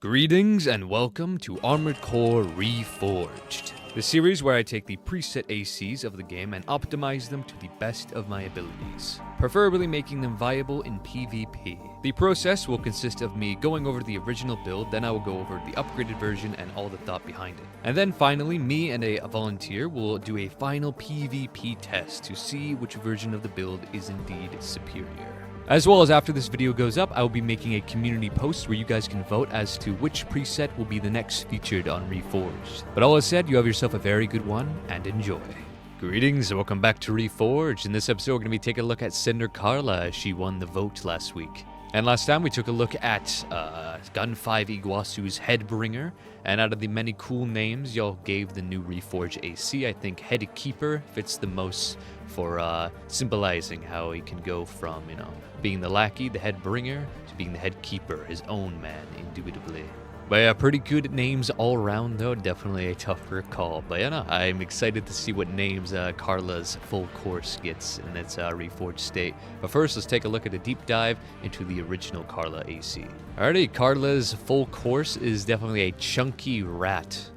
Greetings and welcome to Armored Core Reforged, the series where I take the preset ACs of the game and optimize them to the best of my abilities, preferably making them viable in PvP. The process will consist of me going over the original build, then I will go over the upgraded version and all the thought behind it. And then finally, me and a volunteer will do a final PvP test to see which version of the build is indeed superior. As well as after this video goes up, I will be making a community post where you guys can vote as to which preset will be the next featured on Reforged. But all that said, you have yourself a very good one, and enjoy. Greetings and welcome back to Reforged. In this episode, we're going to be taking a look at Cinder Carla as she won the vote last week. And last time we took a look at Gun 5 Iguasu's Headbringer, and out of the many cool names y'all gave the new Reforged AC, I think Headkeeper fits the most for symbolizing how he can go from, being the lackey, the Headbringer, to being the Headkeeper, his own man, indubitably. But yeah, pretty good names all around though, definitely a tougher call. But yeah, no, I'm excited to see what names Carla's full course gets in its Reforged state. But first, let's take a look at a deep dive into the original Carla AC. Alrighty, Carla's full course is definitely a chunky rat.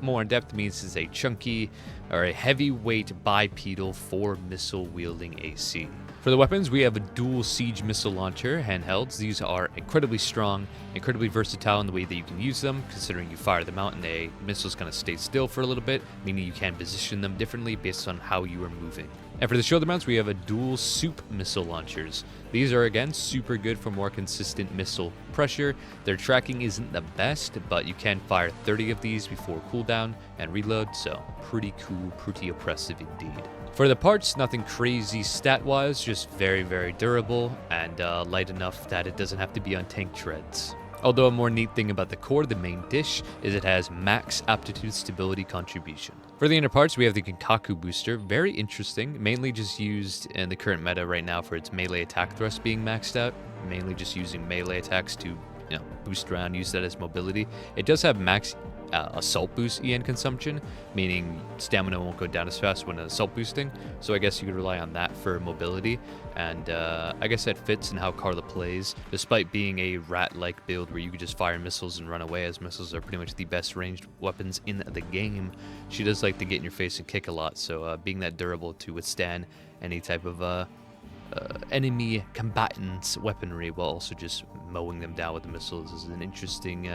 More in depth means it's a chunky or a heavyweight bipedal 4-missile wielding AC. For the weapons, we have a dual siege missile launcher handhelds. These are incredibly strong, incredibly versatile in the way that you can use them, considering you fire them out and the missiles kind of stay still for a little bit, meaning you can position them differently based on how you are moving. And for the shoulder mounts, we have a dual soup missile launchers. These are, again, super good for more consistent missile pressure. Their tracking isn't the best, but you can fire 30 of these before cooldown and reload, so pretty cool, pretty oppressive indeed. For the parts, nothing crazy stat-wise, just very, very durable and light enough that it doesn't have to be on tank treads. Although a more neat thing about the core, the main dish, is it has max aptitude stability contribution. For the inner parts, we have the Kinkaku booster, very interesting, mainly just used in the current meta right now for its melee attack thrust being maxed out, mainly just using melee attacks to boost around, use that as mobility. It does have max assault boost EN consumption, meaning stamina won't go down as fast when assault boosting, so I guess you could rely on that for mobility, and I guess that fits in how Carla plays, despite being a rat-like build where you could just fire missiles and run away, as missiles are pretty much the best ranged weapons in the game. She does like to get in your face and kick a lot, so being that durable to withstand any type of enemy combatants' weaponry while also just mowing them down with the missiles is an interesting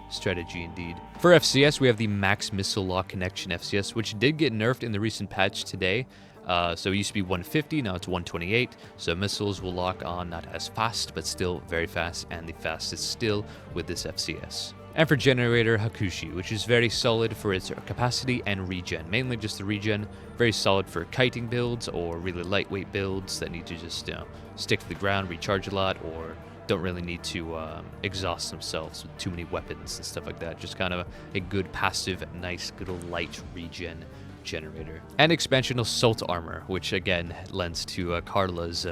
strategy indeed. For FCS, we have the Max Missile Lock Connection FCS, which did get nerfed in the recent patch today. So it used to be 150, now it's 128, so missiles will lock on not as fast, but still very fast, and the fastest still with this FCS. And for Generator Hakushi, which is very solid for its capacity and regen, mainly just the regen, very solid for kiting builds or really lightweight builds that need to just stick to the ground, recharge a lot, or don't really need to exhaust themselves with too many weapons and stuff like that. Just kind of a good passive, nice, good old light regen generator. And expansion assault armor, which again lends to Carla's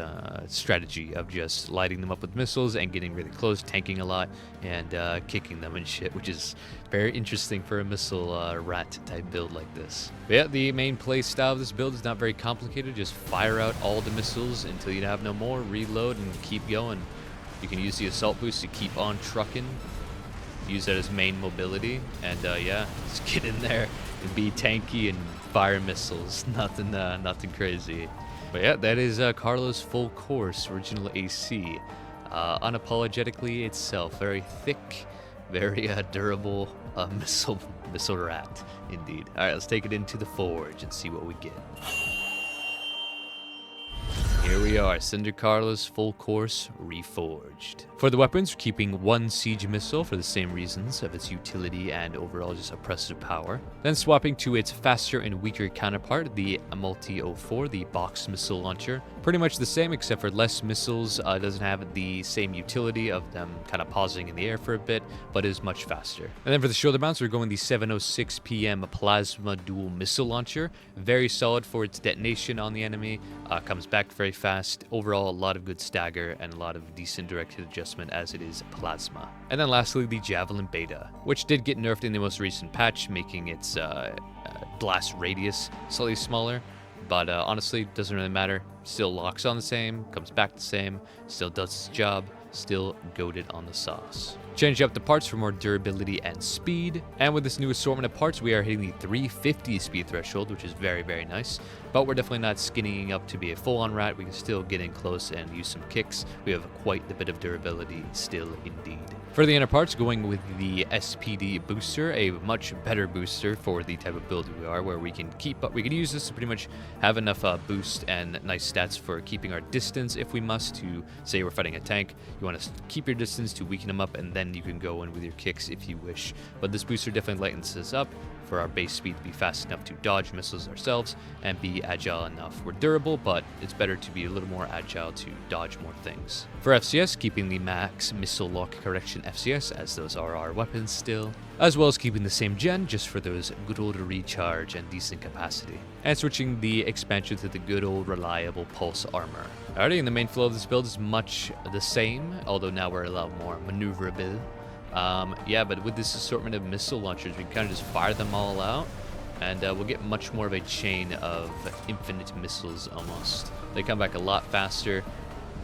strategy of just lighting them up with missiles and getting really close, tanking a lot, and kicking them and shit, which is very interesting for a missile rat type build like this. But yeah, the main play style of this build is not very complicated. Just fire out all the missiles until you have no more, reload, and keep going. You can use the assault boost to keep on trucking, use that as main mobility, and yeah, just get in there and be tanky and fire missiles. Nothing crazy. But yeah, that is Carla's full course original AC. Unapologetically itself, very thick, very durable missile rat indeed. All right, let's take it into the forge and see what we get. Here we are, Cinder Carla's full course Reforged. For the weapons, we're keeping one siege missile for the same reasons of its utility and overall just oppressive power. Then swapping to its faster and weaker counterpart, the Multi-04, the box missile launcher. Pretty much the same except for less missiles, doesn't have the same utility of them kind of pausing in the air for a bit, but is much faster. And then for the shoulder mounts, we're going the 706 PM Plasma Dual Missile Launcher. Very solid for its detonation on the enemy, comes back very fast. Overall, a lot of good stagger and a lot of decent direct hit adjustment as it is plasma. And then lastly, the Javelin Beta, which did get nerfed in the most recent patch, making its blast radius slightly smaller. But honestly, doesn't really matter. Still locks on the same, comes back the same, still does its job, still goated on the sauce. Changing up the parts for more durability and speed, and with this new assortment of parts, we are hitting the 350 speed threshold, which is very, very nice. But we're definitely not skinnying up to be a full-on rat. We can still get in close and use some kicks. We have quite a bit of durability still, indeed. For the inner parts, going with the SPD booster, a much better booster for the type of build we are, where we can keep up. We can use this to pretty much have enough boost and nice stats for keeping our distance if we must. To say we're fighting a tank, you want to keep your distance to weaken them up, and then you can go in with your kicks if you wish. But this booster definitely lightens us up for our base speed to be fast enough to dodge missiles ourselves and be agile enough. We're durable, but it's better to be a little more agile to dodge more things. For FCS, keeping the max missile lock correction FCS, as those are our weapons still, as well as keeping the same gen just for those good old recharge and decent capacity. And switching the expansion to the good old reliable pulse armor. Alrighty, and the main flow of this build is much the same, although now we're a lot more maneuverable. Yeah, but with this assortment of missile launchers, we can kind of just fire them all out, and we'll get much more of a chain of infinite missiles almost. They come back a lot faster.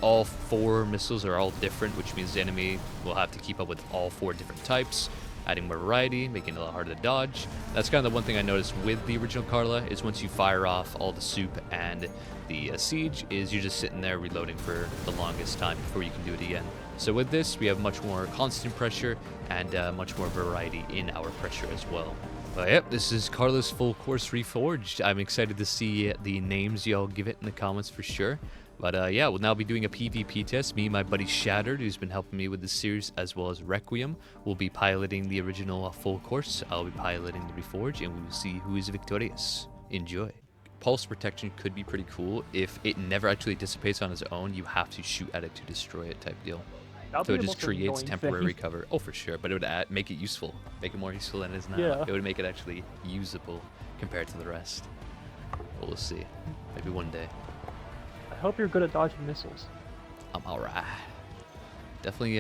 All 4 missiles are all different, which means the enemy will have to keep up with all 4 different types, adding more variety, making it a lot harder to dodge. That's kind of the one thing I noticed with the original Carla, is once you fire off all the soup and the siege, is you're just sitting there reloading for the longest time before you can do it again. So with this, we have much more constant pressure and much more variety in our pressure as well. But yep, this is Carla's full course Reforged. I'm excited to see the names y'all give it in the comments for sure. But yeah, we'll now be doing a PvP test. Me and my buddy Shattered, who's been helping me with this series, as well as Requiem, will be piloting the original full course. I'll be piloting the Reforged, and we will see who is victorious. Enjoy. Pulse protection could be pretty cool. If it never actually dissipates on its own, you have to shoot at it to destroy it type deal. So it just creates temporary cover. Oh, for sure. But it would make it useful. Make it more useful than it is now. Yeah. It would make it actually usable compared to the rest. But we'll see. Maybe one day. I hope you're good at dodging missiles. I'm alright. Definitely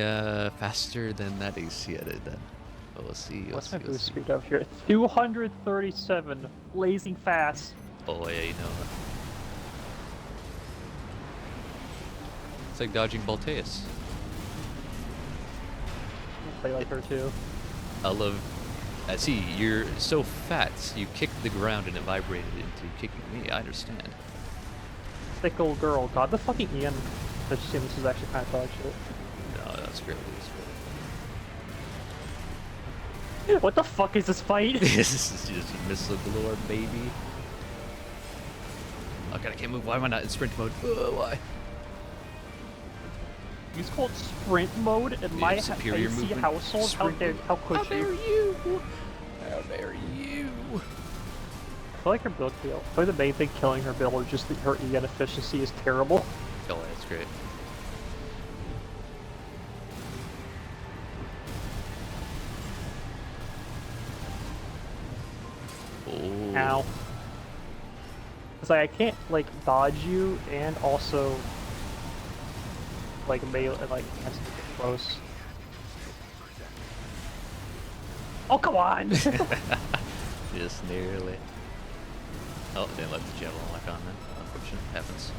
faster than that AC I did then. But we'll see. What's my boost speed up here? 237. Blazing fast. Oh, yeah, you know. It's like dodging Balteus. Play like her too. I love. See, you're so fat. You kicked the ground and it vibrated into kicking me. I understand. Thick old girl. God, the fucking Ian. Let's assume this is actually kind of dog shit. No, that's great. What the fuck is this fight? This is just missile galore, baby. Oh god, I can't move. Why am I not in sprint mode? Why? It's called sprint mode in my superior AC movement. household. How could you? How dare you? I feel like her build kill. I feel like the main thing killing her build is just that her EN efficiency is terrible. Oh, that's great. Oh. Ow. It's like I can't like dodge you and also like melee like has to get close. Oh come on! Just nearly. Oh, they left the javelin lock on then. Unfortunate. Happens.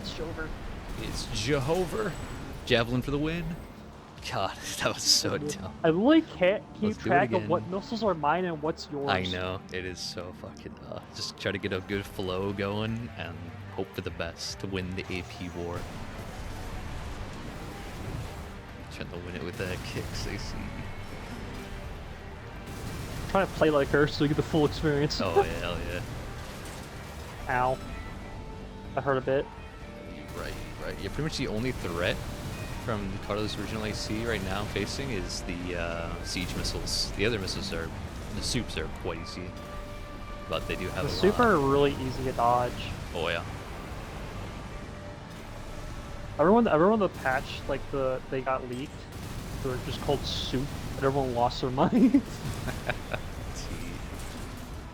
It's over. It's Jehovah. Javelin for the win. God, that was so dumb. I really can't keep Let's do it track of again. what missiles are mine and what's yours. I know. It is so fucking... just try to get a good flow going and hope for the best to win the AP war. Trying to win it with kicks, AC. I'm trying to play like her so you get the full experience. Oh, yeah, hell yeah. Ow. That hurt a bit. Right. Yeah, pretty much the only threat from Carla's original AC right now facing is the siege missiles. The other missiles are... The soups are quite easy. But they do have The a super lot. are really easy to dodge. Oh, yeah. Everyone the patch, like they got leaked. They were just called soup, and everyone lost their minds.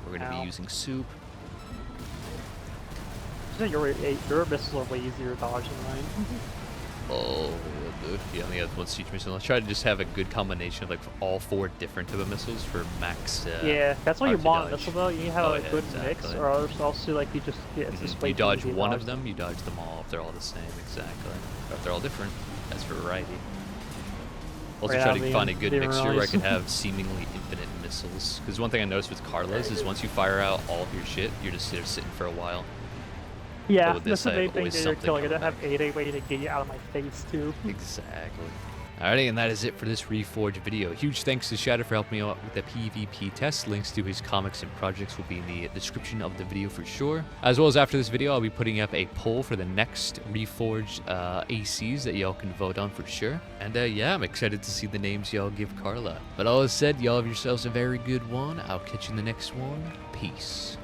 We're gonna be using soup. Your missiles are way easier to dodge than mine. Oh, he only has one siege missile. Let's try to just have a good combination of like all 4 different type of missiles for max. Yeah, that's what you hard to want. dodge. That's about you have a good mix, exactly. or else like you just it's just way You too dodge easy to one dodge of them, you dodge them all if they're all the same. Exactly. Or if they're all different, that's variety. Also Right, try I to mean, find a good they mixture where I realize. can have seemingly infinite missiles. Because one thing I noticed with Carla's is once you fire out all of your shit, you're just sitting for a while. Yeah, But with that's this, the I main have thing always that you're something killing. I coming don't have back. 8 way to get you out of my face too. Exactly. Alrighty, and that is it for this Reforged video. Huge thanks to Shadow for helping me out with the PvP test. Links to his comics and projects will be in the description of the video for sure. As well as after this video, I'll be putting up a poll for the next Reforged ACs that y'all can vote on for sure. And yeah, I'm excited to see the names y'all give Carla. But all that said, y'all have yourselves a very good one. I'll catch you in the next one. Peace.